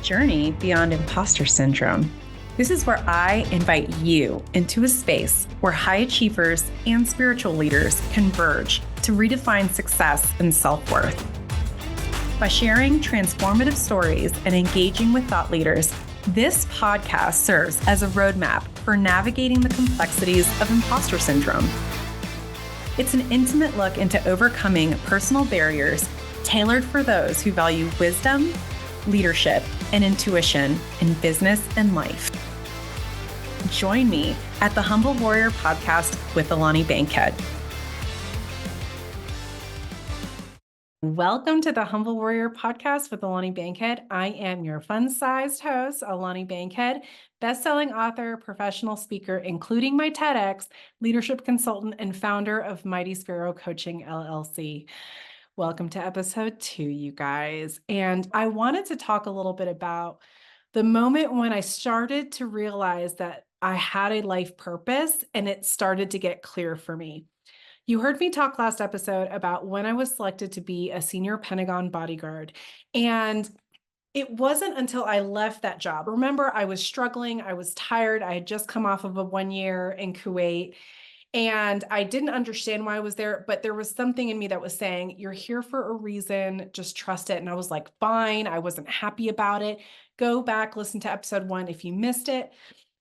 journey beyond imposter syndrome. This is where I invite you into a space where high achievers and spiritual leaders converge to redefine success and self-worth. By sharing transformative stories and engaging with thought leaders, this podcast serves as a roadmap for navigating the complexities of imposter syndrome. It's an intimate look into overcoming personal barriers tailored for those who value wisdom, leadership, and intuition in business and life. Join me at the Humble Warrior Podcast with Alani Bankhead. Welcome to the Humble Warrior Podcast with Alani Bankhead. I am your fun-sized host, Alani Bankhead, best-selling author, professional speaker, including my TEDx, leadership consultant, and founder of Mighty Sparrow Coaching, LLC. Welcome to episode 2, you guys. And I wanted to talk a little bit about the moment when I started to realize that I had a life purpose and it started to get clear for me. You heard me talk last episode about when I was selected to be a senior Pentagon bodyguard. And it wasn't until I left that job. Remember, I was struggling. I was tired. I had just come off of a 1 year in Kuwait. And I didn't understand why I was there, but there was something in me that was saying, you're here for a reason, just trust it. And I was like, fine, I wasn't happy about it. Go back, listen to episode 1 if you missed it.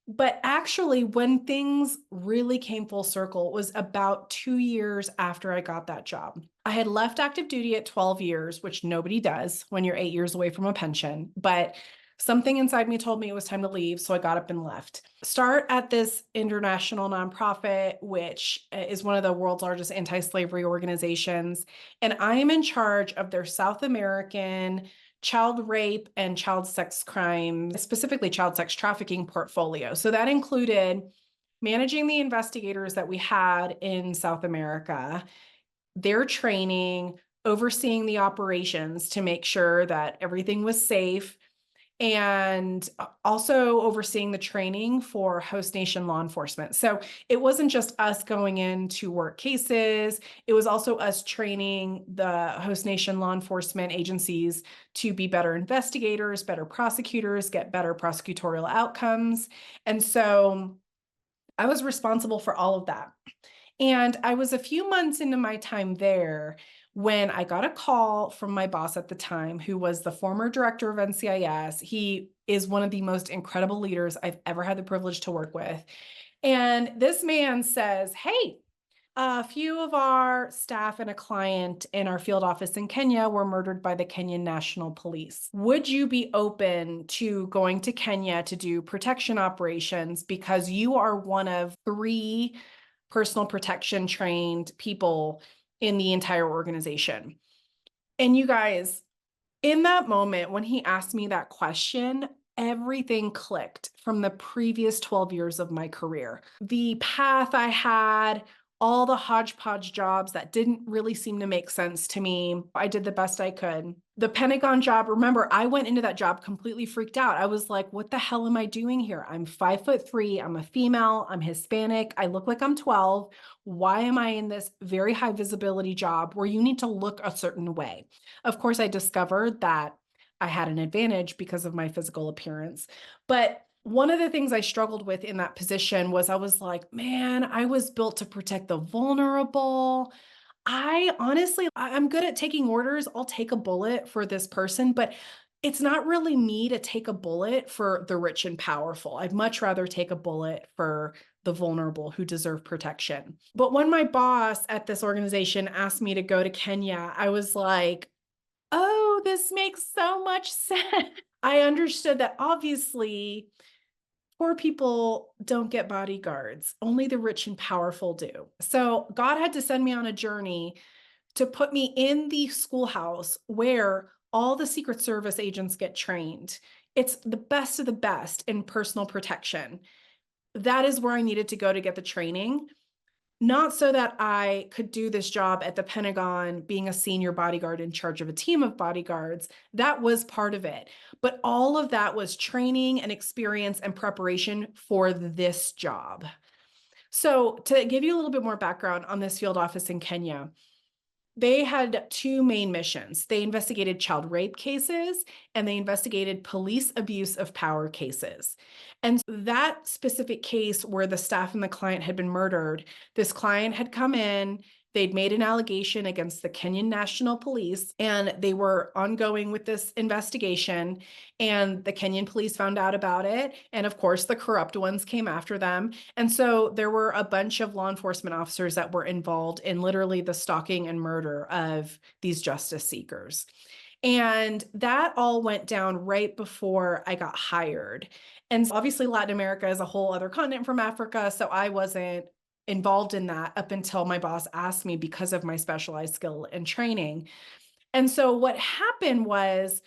But actually, when things really came full circle, it was about 2 years after I got that job. I had left active duty at 12 years, which nobody does when you're 8 years away from a pension, but something inside me told me it was time to leave, so I got up and left. Start at this international nonprofit, which is one of the world's largest anti-slavery organizations, and I am in charge of their South American child rape and child sex crimes, specifically child sex trafficking portfolio. So that included managing the investigators that we had in South America, their training, overseeing the operations to make sure that everything was safe, and also overseeing the training for host nation law enforcement. So it wasn't just us going in to work cases, it was also us training the host nation law enforcement agencies to be better investigators, better prosecutors, get better prosecutorial outcomes. And so I was responsible for all of that. And I was a few months into my time there when I got a call from my boss at the time, who was the former director of NCIS. He is one of the most incredible leaders I've ever had the privilege to work with. And this man says, hey, a few of our staff and a client in our field office in Kenya were murdered by the Kenyan National Police. Would you be open to going to Kenya to do protection operations because you are one of 3 personal protection trained people in the entire organization? And you guys, in that moment, when he asked me that question, everything clicked from the previous 12 years of my career. The path I had, all the hodgepodge jobs that didn't really seem to make sense to me. I did the best I could. The Pentagon job, remember, I went into that job completely freaked out. I was like, what the hell am I doing here? I'm 5'3", I'm a female, I'm Hispanic, I look like I'm 12. Why am I in this very high visibility job where you need to look a certain way? Of course, I discovered that I had an advantage because of my physical appearance. But one of the things I struggled with in that position was I was like, man, I was built to protect the vulnerable. I'm good at taking orders. I'll take a bullet for this person, but it's not really me to take a bullet for the rich and powerful. I'd much rather take a bullet for the vulnerable who deserve protection. But when my boss at this organization asked me to go to Kenya, I was like, oh, this makes so much sense. I understood that obviously poor people don't get bodyguards. Only the rich and powerful do. So God had to send me on a journey to put me in the schoolhouse where all the Secret Service agents get trained. It's the best of the best in personal protection. That is where I needed to go to get the training. Not so that I could do this job at the Pentagon, being a senior bodyguard in charge of a team of bodyguards. That was part of it. But all of that was training and experience and preparation for this job. So to give you a little bit more background on this field office in Kenya, They had two main missions. They investigated child rape cases and they investigated police abuse of power cases. And that specific case where the staff and the client had been murdered, this client had come in, they'd made an allegation against the Kenyan National Police, and they were ongoing with this investigation. And the Kenyan police found out about it. And of course, the corrupt ones came after them. And so there were a bunch of law enforcement officers that were involved in literally the stalking and murder of these justice seekers. And that all went down right before I got hired. And obviously, Latin America is a whole other continent from Africa. So I wasn't involved in that up until my boss asked me because of my specialized skill and training. And so what happened was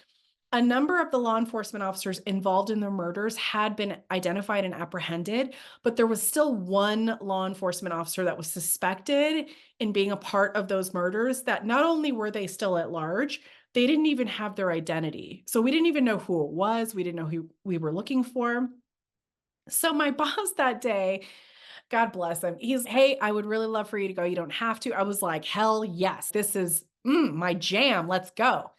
a number of the law enforcement officers involved in the murders had been identified and apprehended, but there was still one law enforcement officer that was suspected in being a part of those murders that not only were they still at large, they didn't even have their identity. So we didn't even know who it was. We didn't know who we were looking for. So my boss that day, God bless him, he's, hey, I would really love for you to go. You don't have to. I was like, hell yes, this is my jam. Let's go.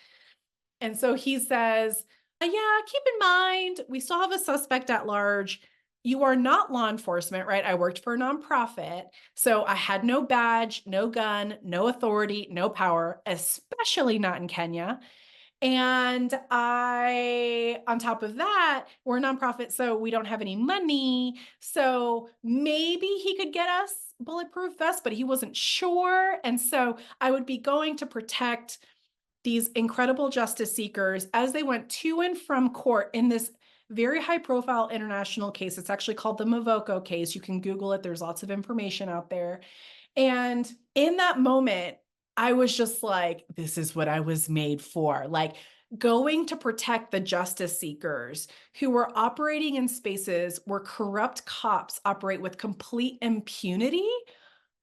And so he says, yeah, keep in mind, we still have a suspect at large. You are not law enforcement, right? I worked for a nonprofit. So I had no badge, no gun, no authority, no power, especially not in Kenya. And on top of that, we're a nonprofit, so we don't have any money. So maybe he could get us bulletproof vests, but he wasn't sure. And so I would be going to protect these incredible justice seekers as they went to and from court in this very high profile international case. It's actually called the Mavoko case. You can Google it. There's lots of information out there. And in that moment, I was just like, this is what I was made for. Like going to protect the justice seekers who were operating in spaces where corrupt cops operate with complete impunity.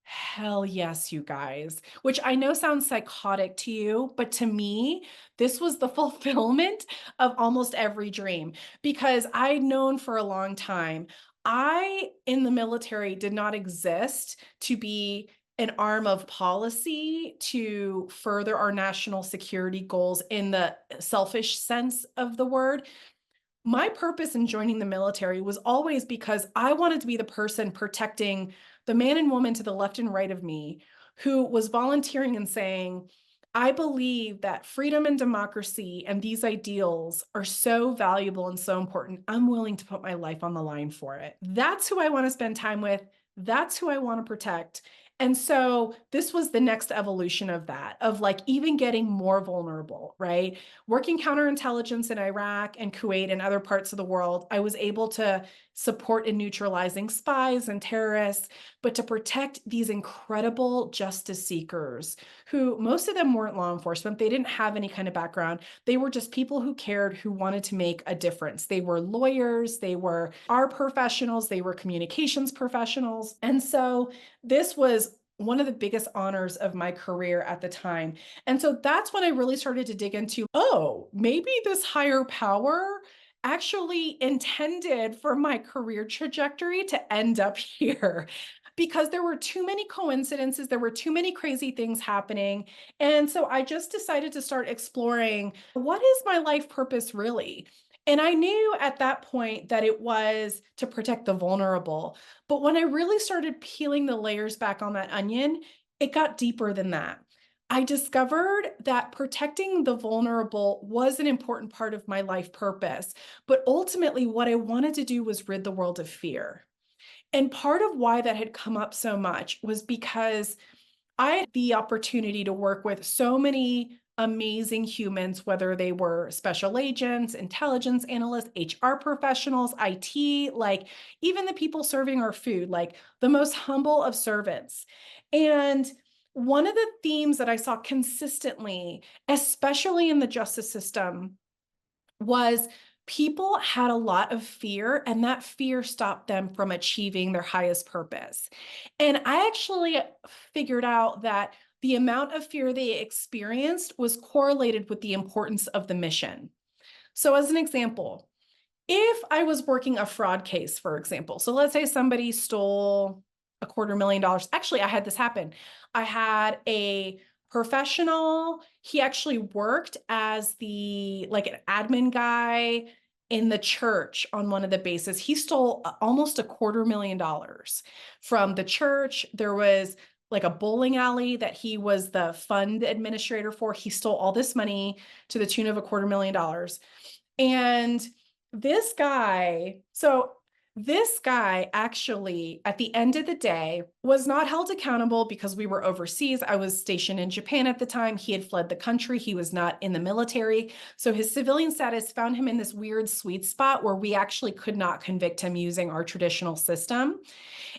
Hell yes, you guys, which I know sounds psychotic to you, but to me, this was the fulfillment of almost every dream because I'd known for a long time, I in the military did not exist to be an arm of policy to further our national security goals in the selfish sense of the word. My purpose in joining the military was always because I wanted to be the person protecting the man and woman to the left and right of me who was volunteering and saying, I believe that freedom and democracy and these ideals are so valuable and so important. I'm willing to put my life on the line for it. That's who I want to spend time with. That's who I want to protect. And so this was the next evolution of that, of like even getting more vulnerable, right? Working counterintelligence in Iraq and Kuwait and other parts of the world, I was able to support in neutralizing spies and terrorists, but to protect these incredible justice seekers who most of them weren't law enforcement. They didn't have any kind of background. They were just people who cared, who wanted to make a difference. They were lawyers, they were art professionals, they were communications professionals. And so this was one of the biggest honors of my career at the time. And so that's when I really started to dig into, oh, maybe this higher power actually intended for my career trajectory to end up here because there were too many coincidences, there were too many crazy things happening. And so I just decided to start exploring, what is my life purpose really? And I knew at that point that it was to protect the vulnerable. But when I really started peeling the layers back on that onion, it got deeper than that. I discovered that protecting the vulnerable was an important part of my life purpose. But ultimately, what I wanted to do was rid the world of fear. And part of why that had come up so much was because I had the opportunity to work with so many amazing humans, whether they were special agents, intelligence analysts, HR professionals, IT, like even the people serving our food, like the most humble of servants. And one of the themes that I saw consistently, especially in the justice system, was people had a lot of fear, and that fear stopped them from achieving their highest purpose. And I actually figured out that the amount of fear they experienced was correlated with the importance of the mission. So, as an example, if I was working a fraud case, for example, so let's say somebody stole $250,000. Actually, I had this happen. I had a professional. He actually worked as like an admin guy in the church on one of the bases. He stole almost $250,000 from the church. There was like a bowling alley that he was the fund administrator for. He stole all this money to the tune of $250,000. And this guy actually, at the end of the day, was not held accountable because we were overseas. I was stationed in Japan at the time. He had fled the country. He was not in the military. So his civilian status found him in this weird sweet spot where we actually could not convict him using our traditional system.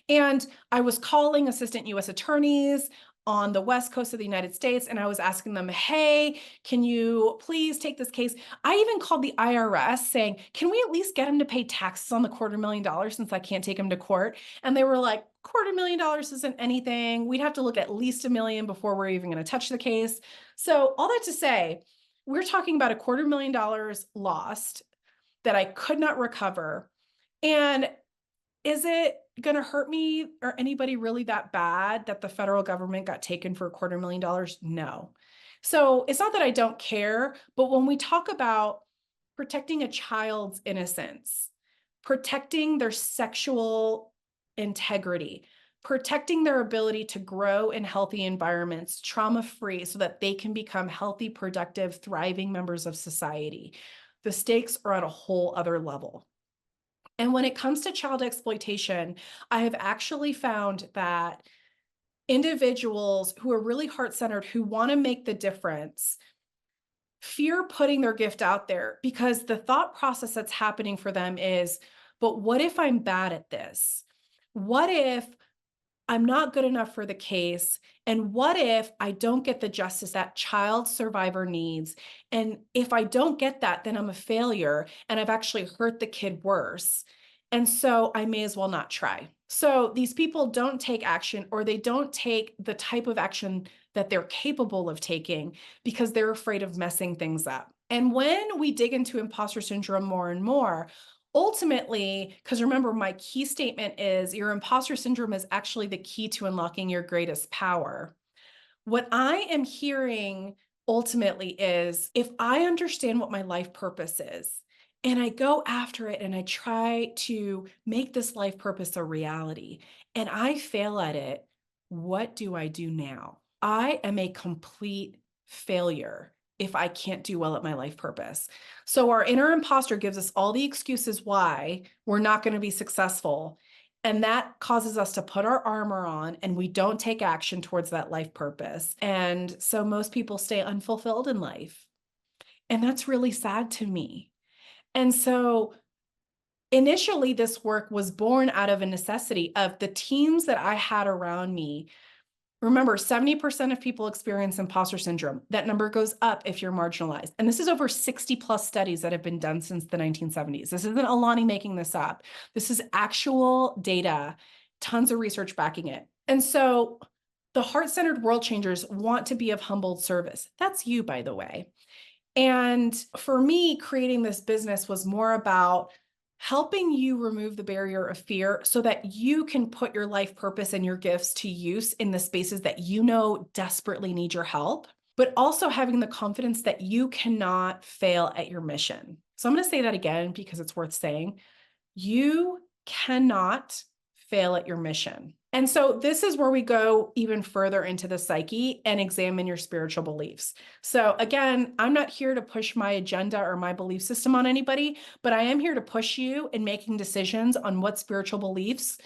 And I was calling assistant US attorneys on the West Coast of the United States, and I was asking them, hey, can you please take this case? I even called the IRS saying, can we at least get him to pay taxes on the $250,000 since I can't take him to court? And they were like, $250,000 isn't anything. We'd have to look at least $1 million before we're even going to touch the case. So all that to say, we're talking about $250,000 lost that I could not recover. And is it going to hurt me or anybody really that bad that the federal government got taken for $250,000? No. So it's not that I don't care, but when we talk about protecting a child's innocence, protecting their sexual integrity, protecting their ability to grow in healthy environments, trauma-free, so that they can become healthy, productive, thriving members of society, the stakes are at a whole other level. And when it comes to child exploitation, I have actually found that individuals who are really heart-centered, who want to make the difference, fear putting their gift out there because the thought process that's happening for them is, but what if I'm bad at this? What if I'm not good enough for the case? And what if I don't get the justice that child survivor needs? And if I don't get that, then I'm a failure and I've actually hurt the kid worse. And so I may as well not try. So these people don't take action, or they don't take the type of action that they're capable of taking because they're afraid of messing things up. And when we dig into imposter syndrome more and more, ultimately, because remember, my key statement is your imposter syndrome is actually the key to unlocking your greatest power. What I am hearing ultimately is, if I understand what my life purpose is, and I go after it and I try to make this life purpose a reality, and I fail at it, what do I do now? I am a complete failure if I can't do well at my life purpose. So our inner imposter gives us all the excuses why we're not going to be successful. And that causes us to put our armor on and we don't take action towards that life purpose. And so most people stay unfulfilled in life. And that's really sad to me. And so initially, this work was born out of a necessity of the teams that I had around me. Remember, 70% of people experience imposter syndrome. That number goes up if you're marginalized. And this is over 60 plus studies that have been done since the 1970s. This isn't Alani making this up. This is actual data, tons of research backing it. And so the heart-centered world changers want to be of humbled service. That's you, by the way. And for me, creating this business was more about helping you remove the barrier of fear so that you can put your life purpose and your gifts to use in the spaces that you know desperately need your help, but also having the confidence that you cannot fail at your mission. So I'm going to say that again because it's worth saying. You cannot fail at your mission. And so this is where we go even further into the psyche and examine your spiritual beliefs. So again, I'm not here to push my agenda or my belief system on anybody, but I am here to push you in making decisions on what spiritual beliefs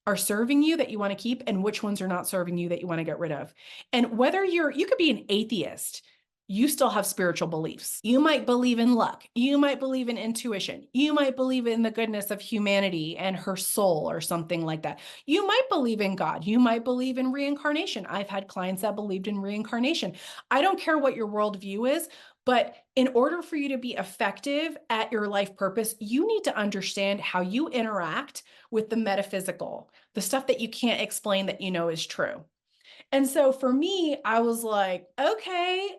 are serving you that you want to keep and which ones are not serving you that you want to get rid of. And whether you could be an atheist, you still have spiritual beliefs. You might believe in luck. You might believe in intuition. You might believe in the goodness of humanity and her soul or something like that. You might believe in God. You might believe in reincarnation. I've had clients that believed in reincarnation. I don't care what your worldview is, but in order for you to be effective at your life purpose, you need to understand how you interact with the metaphysical, the stuff that you can't explain that you know is true. And so for me, I was like, okay,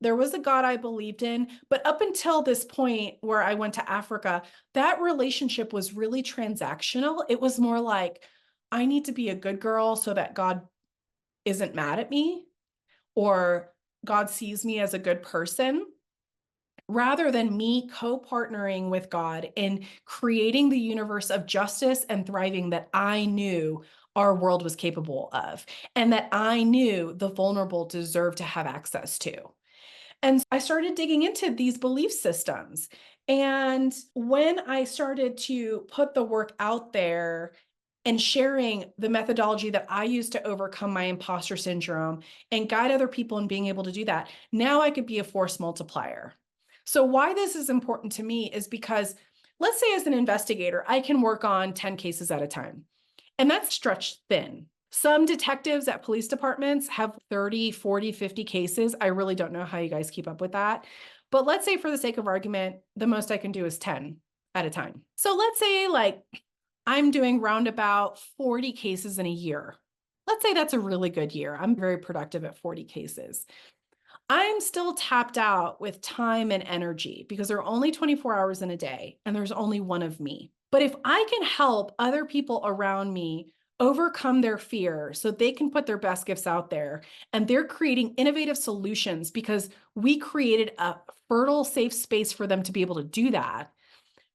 there was a God I believed in, but up until this point where I went to Africa, that relationship was really transactional. It was more like, I need to be a good girl so that God isn't mad at me. or God sees me as a good person, rather than me co-partnering with God in creating the universe of justice and thriving that I knew our world was capable of, and that I knew the vulnerable deserve to have access to. And I started digging into these belief systems. And when I started to put the work out there and sharing the methodology that I use to overcome my imposter syndrome and guide other people in being able to do that, now I could be a force multiplier. So, why this is important to me is because, let's say, as an investigator, I can work on 10 cases at a time, and that's stretched thin. Some detectives at police departments have 30, 40, 50 cases. I really don't know how you guys keep up with that. But let's say, for the sake of argument, the most I can do is 10 at a time. So let's say like I'm doing roundabout 40 cases in a year. Let's say that's a really good year. I'm very productive at 40 cases. I'm still tapped out with time and energy because there are only 24 hours in a day and there's only one of me. But if I can help other people around me overcome their fear so they can put their best gifts out there, and they're creating innovative solutions because we created a fertile, safe space for them to be able to do that.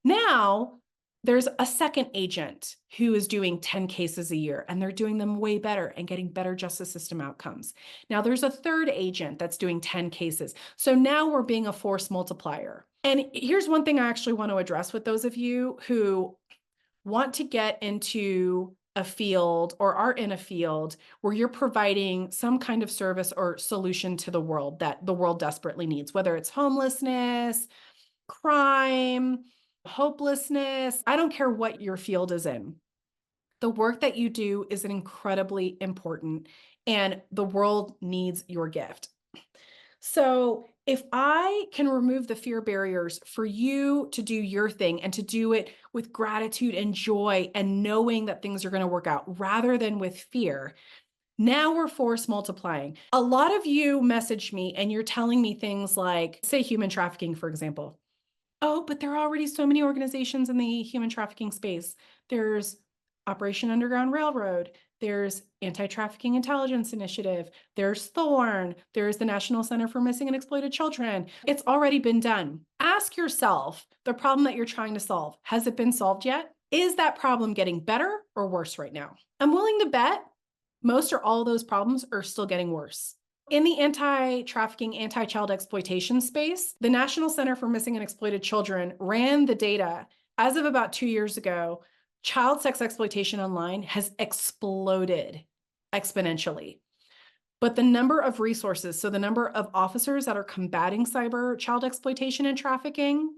Now, there's a second agent who is doing 10 cases a year, and they're doing them way better and getting better justice system outcomes. Now, there's a third agent that's doing 10 cases. So now we're being a force multiplier. And here's one thing I actually want to address with those of you who want to get into a field or are in a field where you're providing some kind of service or solution to the world that the world desperately needs, whether it's homelessness, crime, hopelessness. I don't care what your field is in. The work that you do is incredibly important, and the world needs your gift. So if I can remove the fear barriers for you to do your thing and to do it with gratitude and joy and knowing that things are going to work out rather than with fear, now we're force multiplying. A lot of you message me and you're telling me things like, say, human trafficking, for example. Oh, but there are already so many organizations in the human trafficking space. There's Operation Underground Railroad. There's Anti-Trafficking Intelligence Initiative. There's Thorn. There's the National Center for Missing and Exploited Children. It's already been done. Ask yourself the problem that you're trying to solve. Has it been solved yet? Is that problem getting better or worse right now? I'm willing to bet most or all of those problems are still getting worse. In the anti-trafficking, anti-child exploitation space, the National Center for Missing and Exploited Children ran the data. As of about 2 years ago, child sex exploitation online has exploded exponentially. But the number of resources, so the number of officers that are combating cyber child exploitation and trafficking,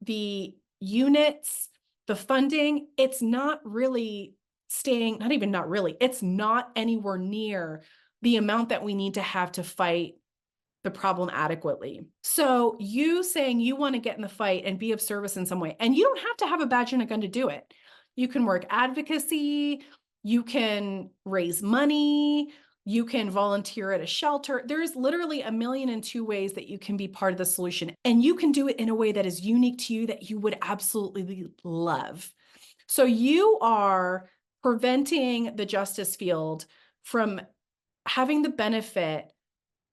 the units, the funding, it's not really staying, not even not really, it's not anywhere near the amount that we need to have to fight the problem adequately. So you saying you want to get in the fight and be of service in some way, and you don't have to have a badge and a gun to do it. You can work advocacy, you can raise money, you can volunteer at a shelter. There's literally 1,000,002 ways that you can be part of the solution, and you can do it in a way that is unique to you that you would absolutely love. So you are preventing the justice field from having the benefit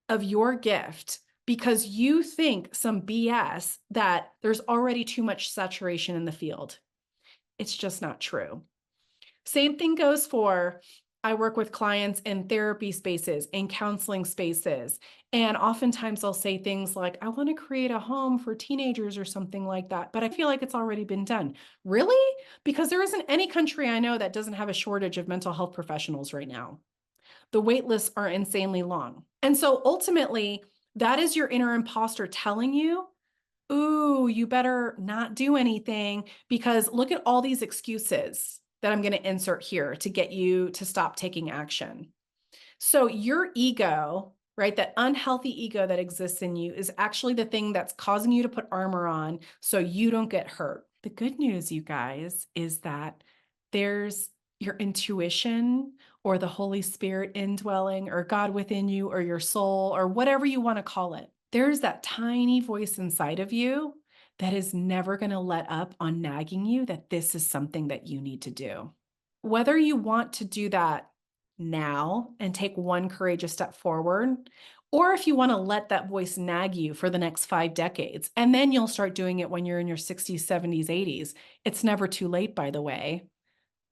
of your gift because you think some BS that there's already too much saturation in the field. It's just not true. Same thing goes for, I work with clients in therapy spaces, in counseling spaces, and oftentimes they'll say things like, I want to create a home for teenagers or something like that, but I feel like it's already been done. Really? Because there isn't any country I know that doesn't have a shortage of mental health professionals right now. The wait lists are insanely long. And so ultimately, that is your inner imposter telling you, ooh, you better not do anything because look at all these excuses that I'm going to insert here to get you to stop taking action. So your ego, right, that unhealthy ego that exists in you is actually the thing that's causing you to put armor on so you don't get hurt. The good news, you guys, is that there's your intuition or the Holy Spirit indwelling or God within you or your soul or whatever you want to call it. There's that tiny voice inside of you that is never going to let up on nagging you that this is something that you need to do. Whether you want to do that now and take one courageous step forward, or if you want to let that voice nag you for the next 5 decades, and then you'll start doing it when you're in your 60s, 70s, 80s. It's never too late, by the way.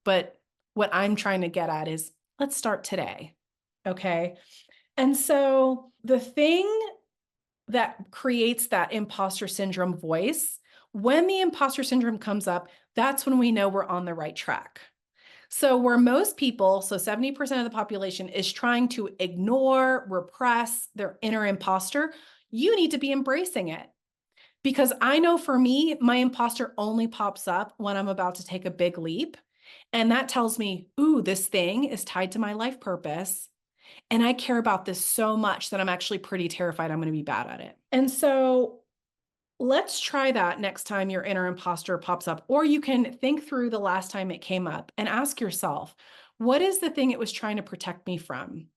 But what I'm trying to get at is let's start today. Okay. And so the thing that creates that imposter syndrome voice, when the imposter syndrome comes up, that's when we know we're on the right track. So where most people, so 70% of the population is trying to ignore, repress their inner imposter, you need to be embracing it. Because I know for me, my imposter only pops up when I'm about to take a big leap. And that tells me, ooh, this thing is tied to my life purpose. And I care about this so much that I'm actually pretty terrified I'm going to be bad at it. And so let's try that next time your inner imposter pops up, or you can think through the last time it came up and ask yourself, what is the thing it was trying to protect me from?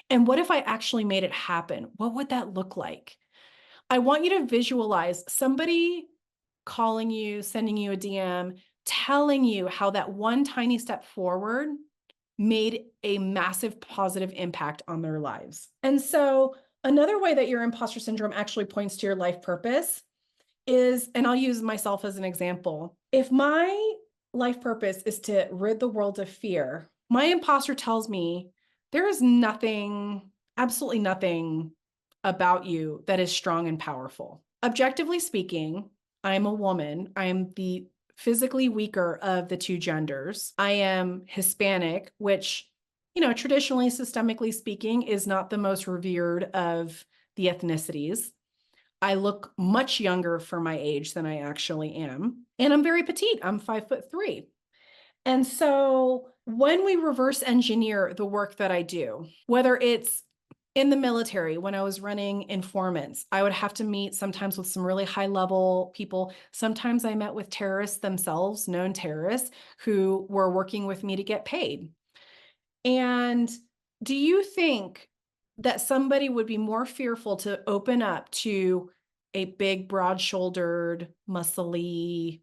And what if I actually made it happen? What would that look like? I want you to visualize somebody calling you, sending you a DM, telling you how that one tiny step forward made a massive positive impact on their lives. And so another way that your imposter syndrome actually points to your life purpose is, and I'll use myself as an example. If my life purpose is to rid the world of fear, my imposter tells me there is nothing, absolutely nothing about you that is strong and powerful. Objectively speaking, I'm a woman. I am the physically weaker of the two genders. I am Hispanic, which, traditionally, systemically speaking, is not the most revered of the ethnicities. I look much younger for my age than I actually am. And I'm very petite. I'm 5'3". And so when we reverse engineer the work that I do, whether it's in the military, when I was running informants, I would have to meet sometimes with some really high level people. Sometimes I met with terrorists themselves, known terrorists, who were working with me to get paid. And do you think that somebody would be more fearful to open up to a big, broad-shouldered, muscly,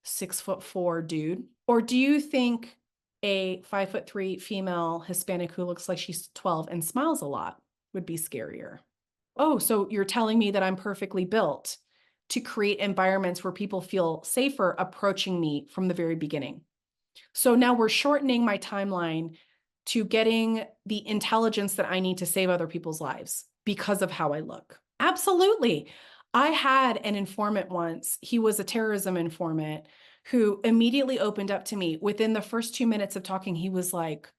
6'4" dude? Or do you think a 5'3" female Hispanic who looks like she's 12 and smiles a lot would be scarier? Oh, so you're telling me that I'm perfectly built to create environments where people feel safer approaching me from the very beginning. So now we're shortening my timeline to getting the intelligence that I need to save other people's lives because of how I look. Absolutely. I had an informant once. He was a terrorism informant who immediately opened up to me. Within the first 2 minutes of talking, he was like,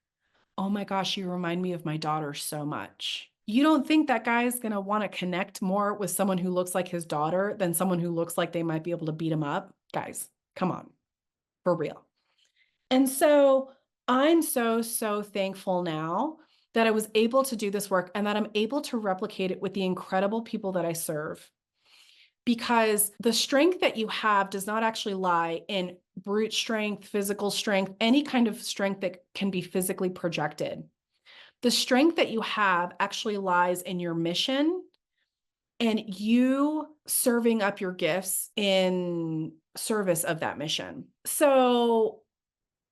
oh my gosh, you remind me of my daughter so much. You don't think that guy is going to want to connect more with someone who looks like his daughter than someone who looks like they might be able to beat him up? Guys, come on, for real. And so I'm so, so thankful now that I was able to do this work and that I'm able to replicate it with the incredible people that I serve. Because the strength that you have does not actually lie in brute strength, physical strength, any kind of strength that can be physically projected. The strength that you have actually lies in your mission and you serving up your gifts in service of that mission. So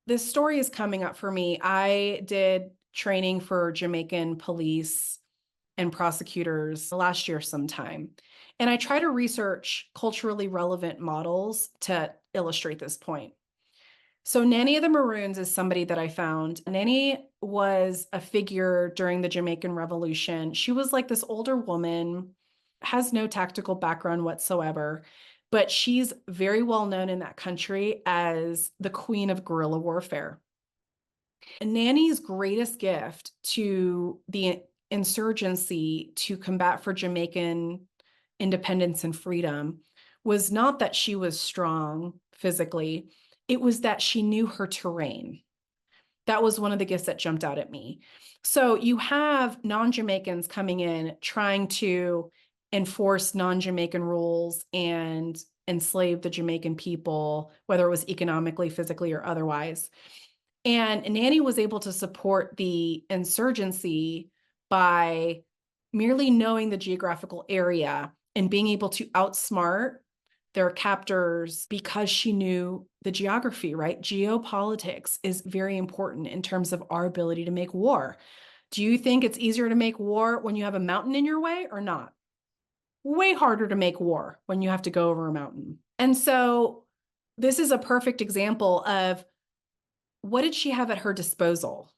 this story is coming up for me. I did training for Jamaican police and prosecutors last year sometime. And I try to research culturally relevant models to illustrate this point. So Nanny of the Maroons is somebody that I found. Nanny was a figure during the Jamaican Revolution. She was like this older woman, has no tactical background whatsoever, but she's very well known in that country as the queen of guerrilla warfare. And Nanny's greatest gift to the insurgency to combat for Jamaican independence and freedom was not that she was strong physically, it was that she knew her terrain. That was one of the gifts that jumped out at me. So you have non-Jamaicans coming in trying to enforce non-Jamaican rules and enslave the Jamaican people, whether it was economically, physically, or otherwise. And Nanny was able to support the insurgency by merely knowing the geographical area and being able to outsmart their captors because she knew the geography, right? Geopolitics is very important in terms of our ability to make war. Do you think it's easier to make war when you have a mountain in your way or not? Way harder to make war when you have to go over a mountain. And so this is a perfect example of what did she have at her disposal?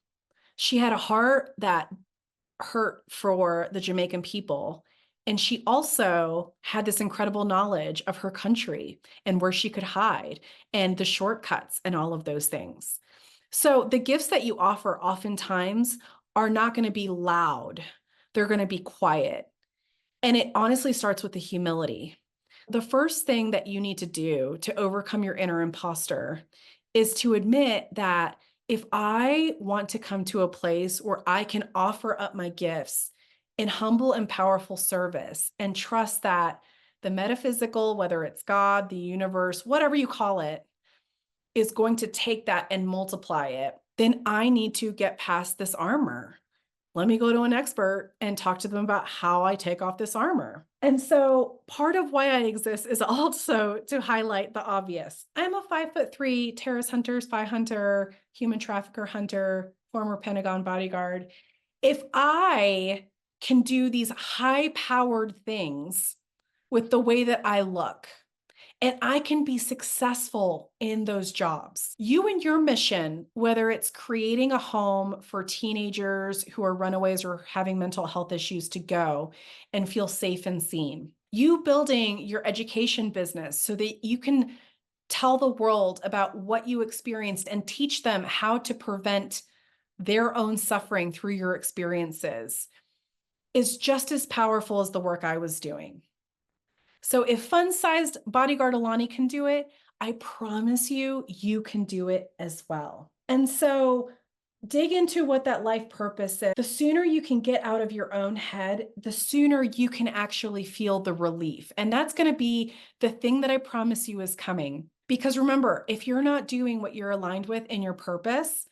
She had a heart that hurt for the Jamaican people. And she also had this incredible knowledge of her country and where she could hide and the shortcuts and all of those things. So the gifts that you offer oftentimes are not going to be loud. They're going to be quiet. And it honestly starts with the humility. The first thing that you need to do to overcome your inner imposter is to admit that if I want to come to a place where I can offer up my gifts in humble and powerful service and trust that the metaphysical, whether it's God, the universe, whatever you call it, is going to take that and multiply it, then I need to get past this armor. Let me go to an expert and talk to them about how I take off this armor. And so part of why I exist is also to highlight the obvious. I'm a 5'3" terrorist hunter, spy hunter, human trafficker hunter, former Pentagon bodyguard. If I can do these high-powered things with the way that I look, and I can be successful in those jobs. You and your mission, whether it's creating a home for teenagers who are runaways or having mental health issues to go and feel safe and seen. You building your education business so that you can tell the world about what you experienced and teach them how to prevent their own suffering through your experiences is just as powerful as the work I was doing. So if fun-sized bodyguard Alani can do it, I promise you, you can do it as well. And so dig into what that life purpose is. The sooner you can get out of your own head, the sooner you can actually feel the relief. And that's going to be the thing that I promise you is coming. Because remember, if you're not doing what you're aligned with in your purpose,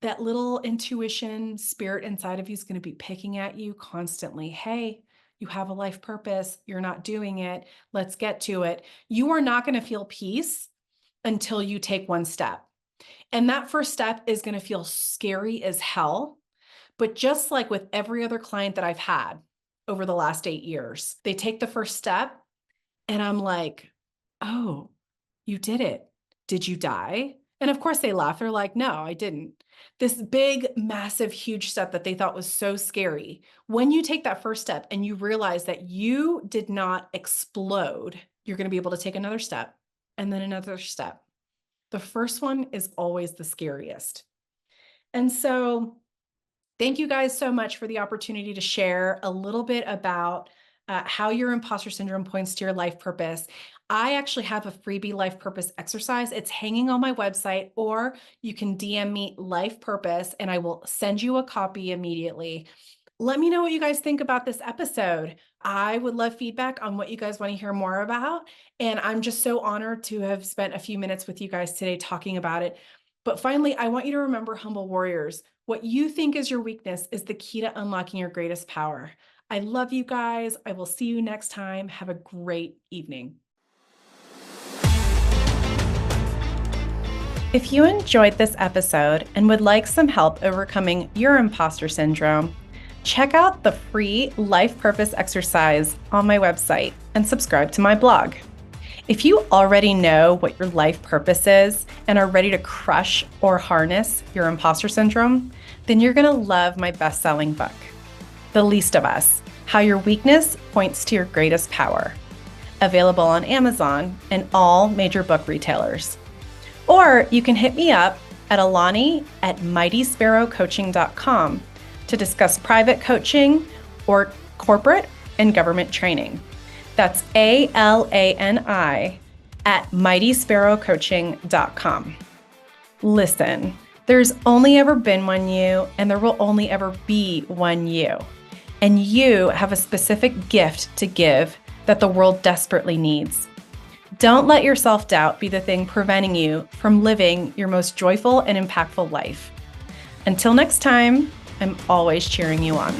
that little intuition spirit inside of you is going to be picking at you constantly. Hey, you have a life purpose. You're not doing it. Let's get to it. You are not going to feel peace until you take one step. And that first step is going to feel scary as hell. But just like with every other client that I've had over the last 8 years, they take the first step and I'm like, oh, you did it. Did you die? And of course they laugh. They're like, no, I didn't. This big, massive, huge step that they thought was so scary. When you take that first step and you realize that you did not explode, you're going to be able to take another step and then another step. The first one is always the scariest. And so thank you guys so much for the opportunity to share a little bit about how your imposter syndrome points to your life purpose. I actually have a freebie life purpose exercise. It's hanging on my website, or you can DM me life purpose and I will send you a copy immediately. Let me know what you guys think about this episode. I would love feedback on what you guys want to hear more about. And I'm just so honored to have spent a few minutes with you guys today talking about it. But finally, I want you to remember, humble warriors, what you think is your weakness is the key to unlocking your greatest power. I love you guys. I will see you next time. Have a great evening. If you enjoyed this episode and would like some help overcoming your imposter syndrome, check out the free life purpose exercise on my website and subscribe to my blog. If you already know what your life purpose is and are ready to crush or harness your imposter syndrome, then you're going to love my best-selling book, The Least of Us: How Your Weakness Points to Your Greatest Power, available on Amazon and all major book retailers. Or you can hit me up at alani@mightysparrowcoaching.com to discuss private coaching or corporate and government training. That's ALANI@mightysparrowcoaching.com. Listen, there's only ever been one you, and there will only ever be one you. And you have a specific gift to give that the world desperately needs. Don't let your self-doubt be the thing preventing you from living your most joyful and impactful life. Until next time, I'm always cheering you on.